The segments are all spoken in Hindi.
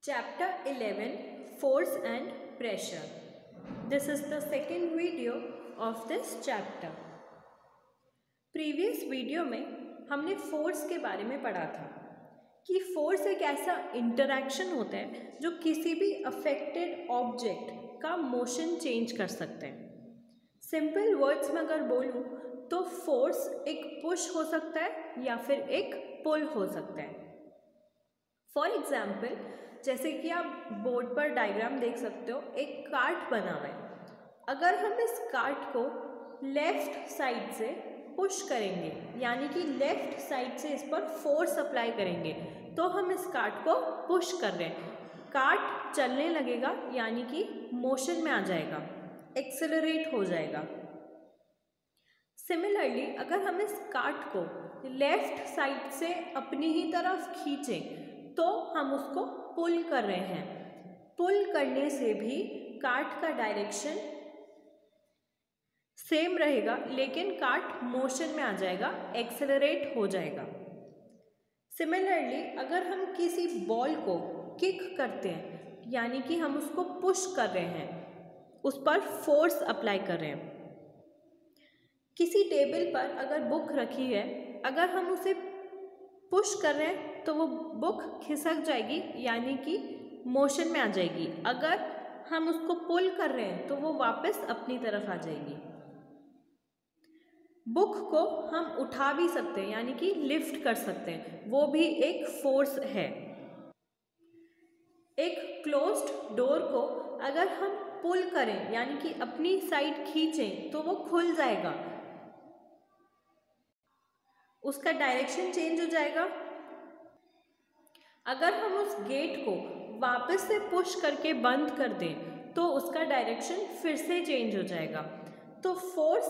Chapter 11 Force and Pressure. This is the second video of this chapter. Previous video में हमने फोर्स के बारे में पढ़ा था कि फोर्स एक ऐसा इंटरैक्शन होता है जो किसी भी अफेक्टेड ऑब्जेक्ट का मोशन चेंज कर सकते हैं। सिंपल वर्ड्स में अगर बोलूँ तो फोर्स एक पुश हो सकता है या फिर एक पुल हो सकता है। फॉर एग्जाम्पल, जैसे कि आप बोर्ड पर डायग्राम देख सकते हो, एक कार्ट बना हुआ है। अगर हम इस कार्ट को लेफ्ट साइड से पुश करेंगे, यानी कि लेफ्ट साइड से इस पर फोर्स अप्लाई करेंगे, तो हम इस कार्ट को पुश कर रहे हैं। कार्ट चलने लगेगा, यानी कि मोशन में आ जाएगा, एक्सेलरेट हो जाएगा। सिमिलरली, अगर हम इस कार्ट को लेफ्ट साइड से अपनी ही तरफ खींचें तो हम उसको पुल कर रहे हैं। पुल करने से भी कार्ट का डायरेक्शन सेम रहेगा, लेकिन कार्ट मोशन में आ जाएगा, एक्सेलरेट हो जाएगा। सिमिलरली, अगर हम किसी बॉल को किक करते हैं, यानी कि हम उसको पुश कर रहे हैं, उस पर फोर्स अप्लाई कर रहे हैं। किसी टेबल पर अगर बुक रखी है, अगर हम उसे पुश कर रहे हैं तो वो बुक खिसक जाएगी, यानी कि मोशन में आ जाएगी। अगर हम उसको पुल कर रहे हैं तो वो वापस अपनी तरफ आ जाएगी। बुक को हम उठा भी सकते हैं, यानी कि लिफ्ट कर सकते हैं, वो भी एक फोर्स है। एक क्लोज्ड डोर को अगर हम पुल करें, यानी कि अपनी साइड खींचें, तो वो खुल जाएगा, उसका डायरेक्शन चेंज हो जाएगा। अगर हम उस गेट को वापस से पुश करके बंद कर दें तो उसका डायरेक्शन फिर से चेंज हो जाएगा। तो फोर्स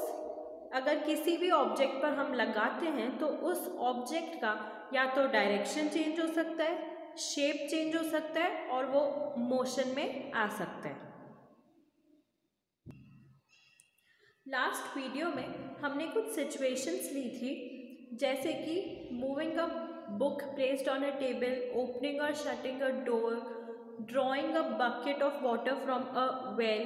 अगर किसी भी ऑब्जेक्ट पर हम लगाते हैं तो उस ऑब्जेक्ट का या तो डायरेक्शन चेंज हो सकता है, शेप चेंज हो सकता है और वो मोशन में आ सकता है। लास्ट वीडियो में हमने कुछ सिचुएशंस ली थी, जैसे कि moving a book placed on a table, opening or shutting a door, drawing a bucket of water from a well,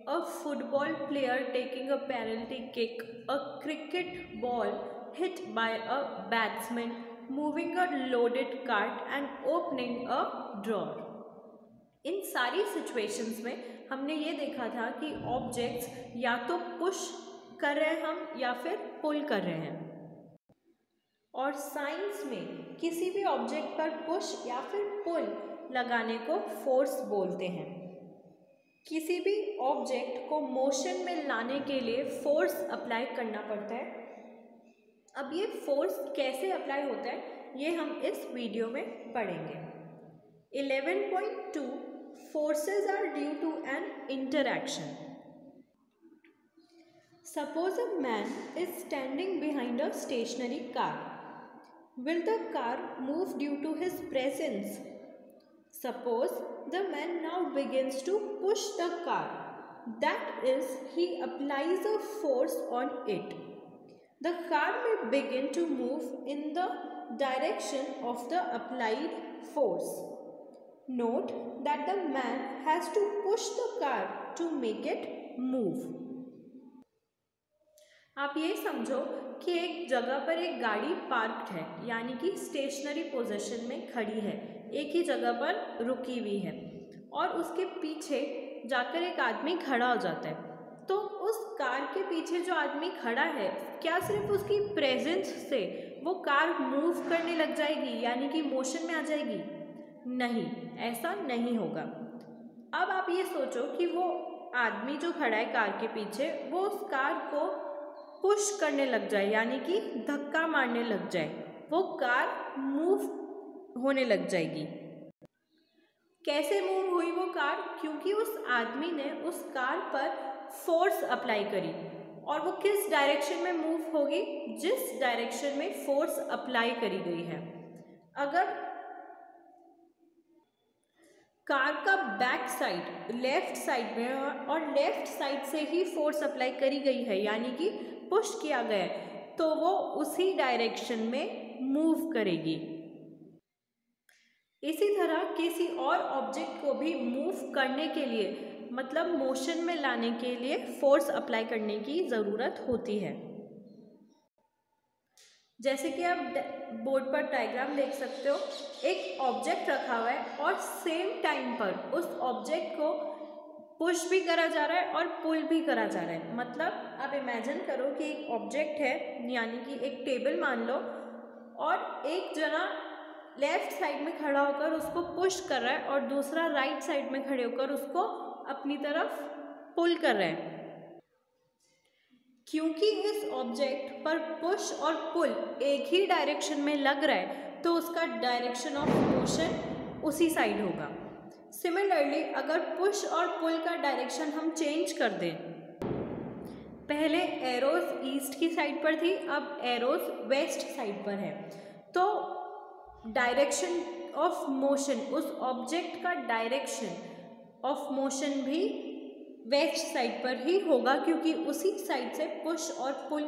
a football player taking a penalty kick, a cricket ball hit by a batsman, moving a loaded cart and opening a drawer. इन सारी सिचुएशंस में हमने ये देखा था कि ऑब्जेक्ट्स या तो पुश कर रहे हैं हम या फिर पुल कर रहे हैं। और साइंस में किसी भी ऑब्जेक्ट पर पुश या फिर पुल लगाने को फोर्स बोलते हैं। किसी भी ऑब्जेक्ट को मोशन में लाने के लिए फोर्स अप्लाई करना पड़ता है। अब ये फोर्स कैसे अप्लाई होता है ये हम इस वीडियो में पढ़ेंगे। 11.2 forces are due to an interaction. Suppose a man is standing behind a stationary car. Will the car move due to his presence? Suppose the man now begins to push the car. That is, he applies a force on it. The car may begin to move in the direction of the applied force. Note that the man has to push the car to make it move. आप ये समझो कि एक जगह पर एक गाड़ी पार्क्ड है, यानी कि स्टेशनरी पोजीशन में खड़ी है, एक ही जगह पर रुकी हुई है, और उसके पीछे जाकर एक आदमी खड़ा हो जाता है। तो उस कार के पीछे जो आदमी खड़ा है, क्या सिर्फ उसकी प्रेजेंस से वो कार मूव करने लग जाएगी, यानी कि मोशन में आ जाएगी? नहीं, ऐसा नहीं होगा। अब आप ये सोचो कि वो आदमी जो खड़ा है कार के पीछे, वो उस कार को पुश करने लग जाए, यानी कि धक्का मारने लग जाए, वो कार मूव होने लग जाएगी। कैसे मूव हुई वो कार? क्योंकि उस आदमी ने उस कार पर फोर्स अप्लाई करी। और वो किस डायरेक्शन में मूव होगी? जिस डायरेक्शन में फोर्स अप्लाई करी गई है। अगर कार का बैक साइड लेफ्ट साइड में और लेफ्ट साइड से ही फोर्स अप्लाई करी गई है, यानी कि पुश किया गया है, तो वो उसी डायरेक्शन में मूव करेगी। इसी तरह किसी और ऑब्जेक्ट को भी मूव करने के लिए मतलब मोशन में लाने के लिए फोर्स अप्लाई करने की ज़रूरत होती है। जैसे कि आप बोर्ड पर डायग्राम देख सकते हो, एक ऑब्जेक्ट रखा हुआ है और सेम टाइम पर उस ऑब्जेक्ट को पुश भी करा जा रहा है और पुल भी करा जा रहा है। मतलब आप इमेजिन करो कि एक ऑब्जेक्ट है, यानी कि एक टेबल मान लो, और एक जना लेफ्ट साइड में खड़ा होकर उसको पुश कर रहा है और दूसरा राइट साइड में खड़े होकर उसको अपनी तरफ पुल कर रहा है। क्योंकि इस ऑब्जेक्ट पर पुश और पुल एक ही डायरेक्शन में लग रहा है तो उसका डायरेक्शन ऑफ मोशन उसी साइड होगा। सिमिलरली अगर पुश और पुल का डायरेक्शन हम चेंज कर दें, पहले एरोज ईस्ट की साइड पर थी, अब एरोज वेस्ट साइड पर है, तो डायरेक्शन ऑफ मोशन, उस ऑब्जेक्ट का डायरेक्शन ऑफ मोशन भी वेस्ट साइड पर ही होगा क्योंकि उसी साइड से पुश और पुल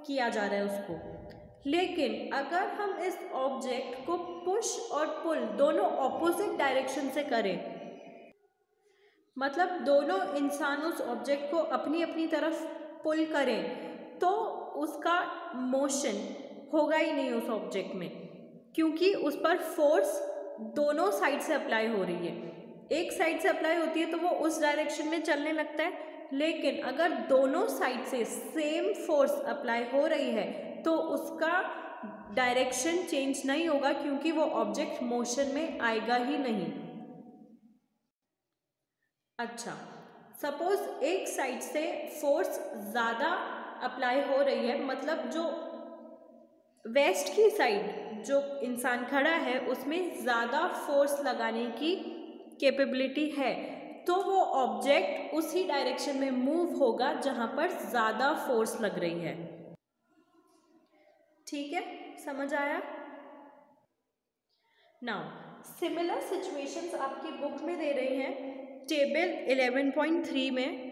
किया जा रहा है उसको। लेकिन अगर हम इस ऑब्जेक्ट को पुश और पुल दोनों ऑपोजिट डायरेक्शन से करें, मतलब दोनों इंसान उस ऑब्जेक्ट को अपनी अपनी तरफ पुल करें, तो उसका मोशन होगा ही नहीं उस ऑब्जेक्ट में, क्योंकि उस पर फोर्स दोनों साइड से अप्लाई हो रही है। एक साइड से अप्लाई होती है तो वो उस डायरेक्शन में चलने लगता है, लेकिन अगर दोनों साइड से सेम फोर्स अप्लाई हो रही है तो उसका डायरेक्शन चेंज नहीं होगा क्योंकि वो ऑब्जेक्ट मोशन में आएगा ही नहीं। अच्छा, सपोज एक साइड से फोर्स ज़्यादा अप्लाई हो रही है, मतलब जो वेस्ट की साइड जो इंसान खड़ा है उसमें ज़्यादा फोर्स लगाने की कैपेबिलिटी है, तो वो ऑब्जेक्ट उसी डायरेक्शन में मूव होगा जहाँ पर ज़्यादा फोर्स लग रही है। ठीक है, समझ आया? नाउ सिमिलर सिचुएशंस आपकी बुक में दे रही हैं। टेबल 11.3 में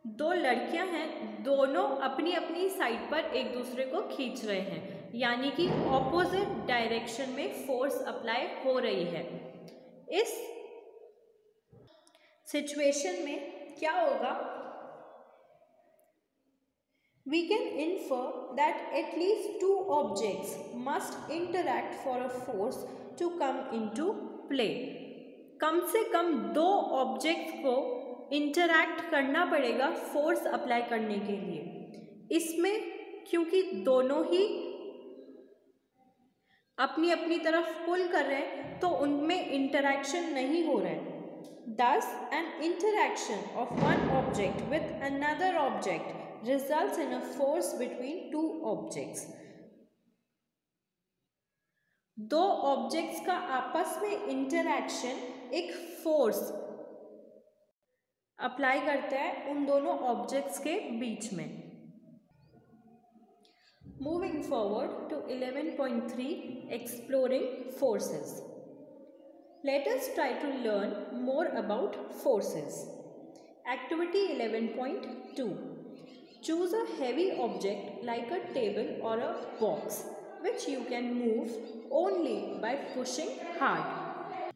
दो लड़कियां हैं, दोनों अपनी अपनी साइड पर एक दूसरे को खींच रहे हैं, यानी कि ऑपोजिट डायरेक्शन में फोर्स अप्लाई हो रही है। इस सिचुएशन में क्या होगा? We can infer that at least two objects must interact for a force to come into play. कम से कम दो ऑब्जेक्ट्स को इंटरैक्ट करना पड़ेगा फोर्स अप्लाई करने के लिए। इसमें क्योंकि दोनों ही अपनी अपनी तरफ पुल कर रहे हैं तो उनमें इंटरैक्शन नहीं हो रहा है। Thus, an interaction of one object with another object results in a force between two objects. दो ऑब्जेक्ट्स का आपस में इंटरैक्शन एक फोर्स अप्लाई करता है उन दोनों ऑब्जेक्ट्स के बीच में। Moving forward to 11.3, exploring forces. Let us try to learn more about forces. Activity 11.2. Choose a heavy object like a table or a box which you can move only by pushing hard.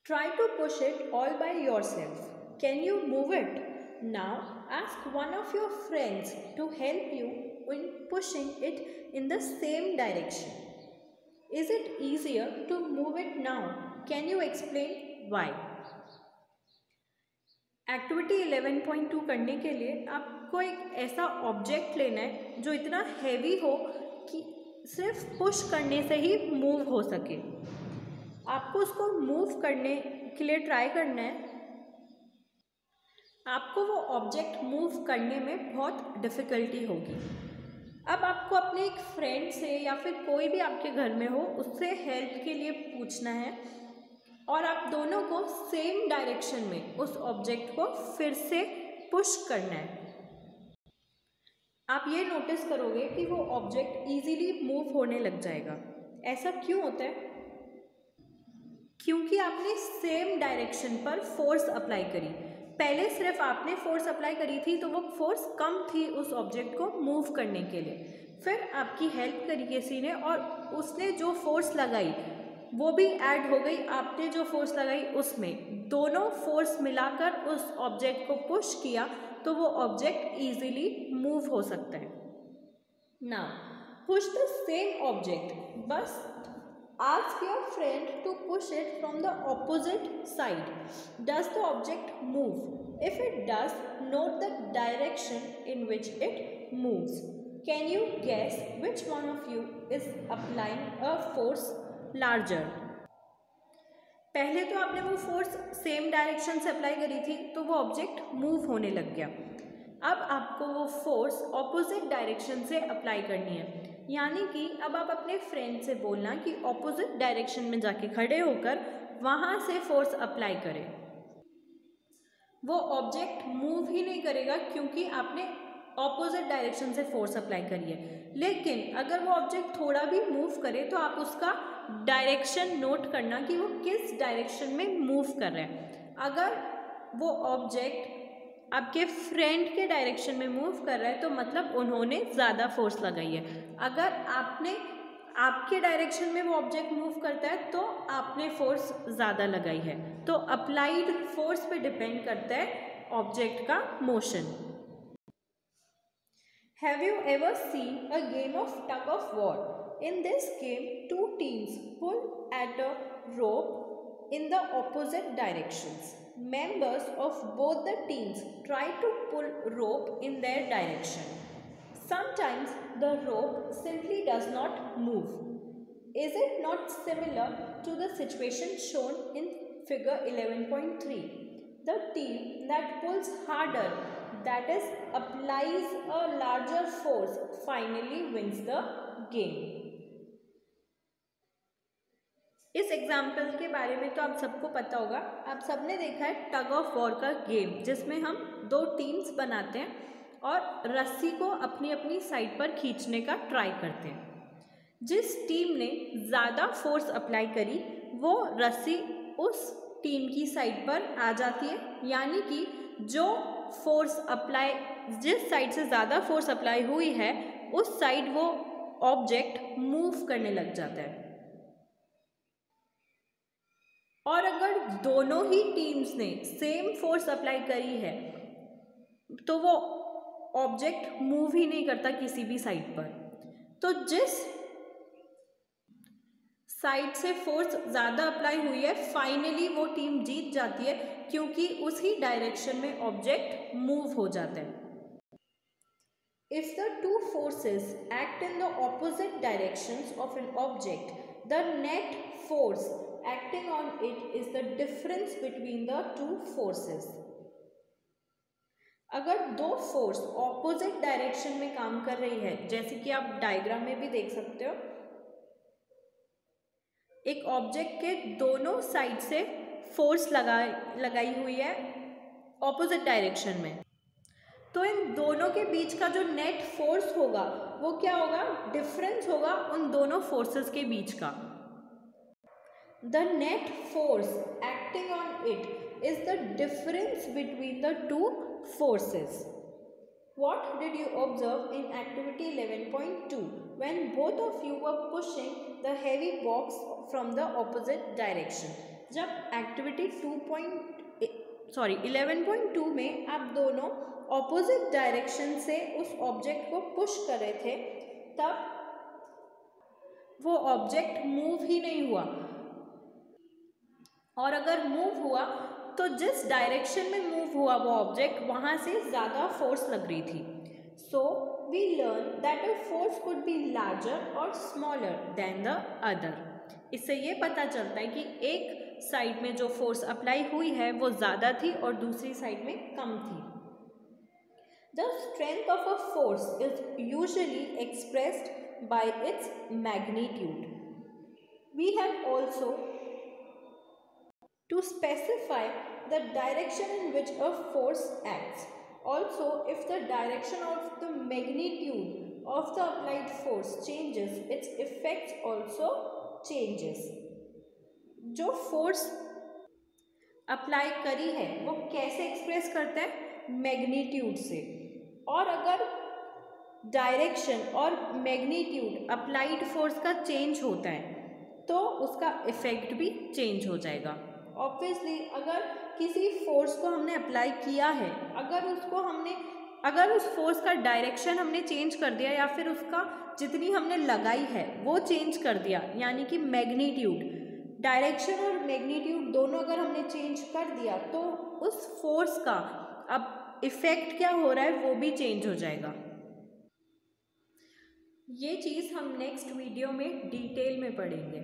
Try to push it all by yourself. Can you move it? Now ask one of your friends to help you in pushing it in the same direction. Is it easier to move it now? Can you explain why? Activity 11.2 करने के लिए आपको एक ऐसा ऑब्जेक्ट लेना है जो इतना हैवी हो कि सिर्फ पुश करने से ही मूव हो सके। आपको उसको मूव करने के लिए ट्राई करना है। आपको वो ऑब्जेक्ट मूव करने में बहुत डिफ़िकल्टी होगी। अब आपको अपने एक फ्रेंड से या फिर कोई भी आपके घर में हो उससे हेल्प के लिए पूछना है और आप दोनों को सेम डायरेक्शन में उस ऑब्जेक्ट को फिर से पुश करना है। आप ये नोटिस करोगे कि वो ऑब्जेक्ट इजीली मूव होने लग जाएगा। ऐसा क्यों होता है? क्योंकि आपने सेम डायरेक्शन पर फोर्स अप्लाई करी। पहले सिर्फ आपने फोर्स अप्लाई करी थी तो वो फोर्स कम थी उस ऑब्जेक्ट को मूव करने के लिए। फिर आपकी हेल्प करी किसी ने और उसने जो फोर्स लगाई वो भी ऐड हो गई आपने जो फोर्स लगाई उसमें, दोनों फोर्स मिलाकर उस ऑब्जेक्ट को पुश किया तो वो ऑब्जेक्ट इजीली मूव हो सकता है। Now push the same object, बस ask your friend to push it from the opposite side. Does the object move? If it does, note the direction in which it moves. Can you guess which one of you is applying a force larger? पहले तो आपने वो फोर्स सेम डायरेक्शन से अप्लाई करी थी तो वो ऑब्जेक्ट मूव होने लग गया। अब आपको वो फोर्स ऑपोजिट डायरेक्शन से अप्लाई करनी है, यानी कि अब आप अपने फ्रेंड से बोलना कि ऑपोजिट डायरेक्शन में जाके खड़े होकर वहाँ से फोर्स अप्लाई करें। वो ऑब्जेक्ट मूव ही नहीं करेगा क्योंकि आपने ऑपोजिट डायरेक्शन से फोर्स अप्लाई करी है, लेकिन अगर वो ऑब्जेक्ट थोड़ा भी मूव करे तो आप उसका डायरेक्शन नोट करना कि वो किस डायरेक्शन में मूव कर रहा है। अगर वो ऑब्जेक्ट आपके फ्रेंड के डायरेक्शन में मूव कर रहा है तो मतलब उन्होंने ज़्यादा फोर्स लगाई है। अगर आपके डायरेक्शन में वो ऑब्जेक्ट मूव करता है तो आपने फोर्स ज़्यादा लगाई है। तो अप्लाइड फोर्स पे डिपेंड करता है ऑब्जेक्ट का motion. Have you ever seen a game of tug of war? In this game two teams pull at a rope in the opposite directions. Members of both the teams try to pull rope in their direction. Sometimes the rope simply does not move. Is it not similar to the situation shown in figure 11.3? The team that pulls harder, that is applies a larger force, finally wins the game. इस एग्जाम्पल के बारे में तो आप सबको पता होगा, आप सबने देखा है टग ऑफ वॉर का गेम, जिसमें हम दो टीम्स बनाते हैं और रस्सी को अपनी अपनी साइड पर खींचने का ट्राई करते हैं। जिस टीम ने ज़्यादा फोर्स अप्लाई करी वो रस्सी उस टीम की साइड पर आ जाती है, यानी कि जो फोर्स अप्लाई जिस साइड से ज़्यादा फोर्स अप्लाई हुई है उस साइड वो ऑब्जेक्ट मूव करने लग जाता है। और अगर दोनों ही टीम्स ने सेम फोर्स अप्लाई करी है तो वो ऑब्जेक्ट मूव ही नहीं करता किसी भी साइड पर। तो जिस साइड से फोर्स ज़्यादा अप्लाई हुई है फाइनली वो टीम जीत जाती है, क्योंकि उसी डायरेक्शन में ऑब्जेक्ट मूव हो जाता है। If the two forces act in the opposite directions of an object, the net force acting on it is the difference between the two forces. अगर दो फोर्स ऑपोजिट डायरेक्शन में काम कर रही है, जैसे कि आप डायग्राम में भी देख सकते हो, एक ऑब्जेक्ट के दोनों साइड से फोर्स लगाई हुई है ऑपोजिट डायरेक्शन में, तो इन दोनों के बीच का जो नेट फोर्स होगा वो क्या होगा? डिफरेंस होगा उन दोनों फोर्सेस के बीच का। The net force acting on it is the difference between the two forces. What did you observe in activity 11.2 when both of you were pushing the heavy box from the opposite direction? जब एक्टिविटी 11.2 में आप दोनों ऑपोजिट डायरेक्शन से उस ऑब्जेक्ट को पुश कर रहे थे तब वो ऑब्जेक्ट मूव ही नहीं हुआ, और अगर मूव हुआ तो जिस डायरेक्शन में मूव हुआ वो ऑब्जेक्ट वहाँ से ज़्यादा फोर्स लग रही थी। So we learn that a force could be larger or smaller than the other. इससे ये पता चलता है कि एक साइड में जो फोर्स अप्लाई हुई है वो ज़्यादा थी और दूसरी साइड में कम थी। The strength of a force is usually expressed by its magnitude. We have also to specify the direction in which a force acts. Also, if the direction of the magnitude of the applied force changes, its effects also changes. जो फोर्स अप्लाई करी है वो कैसे एक्सप्रेस करता है? मैग्नीट्यूड से। और अगर डायरेक्शन और मैग्नीट्यूड अप्लाइड फोर्स का चेंज होता है तो उसका इफ़ेक्ट भी चेंज हो जाएगा। ऑब्वियसली अगर किसी फोर्स को हमने अप्लाई किया है, अगर उस फोर्स का डायरेक्शन हमने चेंज कर दिया या फिर उसका जितनी हमने लगाई है वो चेंज कर दिया, यानी कि मैग्नीट्यूड, डायरेक्शन और मैग्नीट्यूड दोनों अगर हमने चेंज कर दिया तो उस फोर्स का अब इफ़ेक्ट क्या हो रहा है वो भी चेंज हो जाएगा। ये चीज़ हम नेक्स्ट वीडियो में डिटेल में पढ़ेंगे।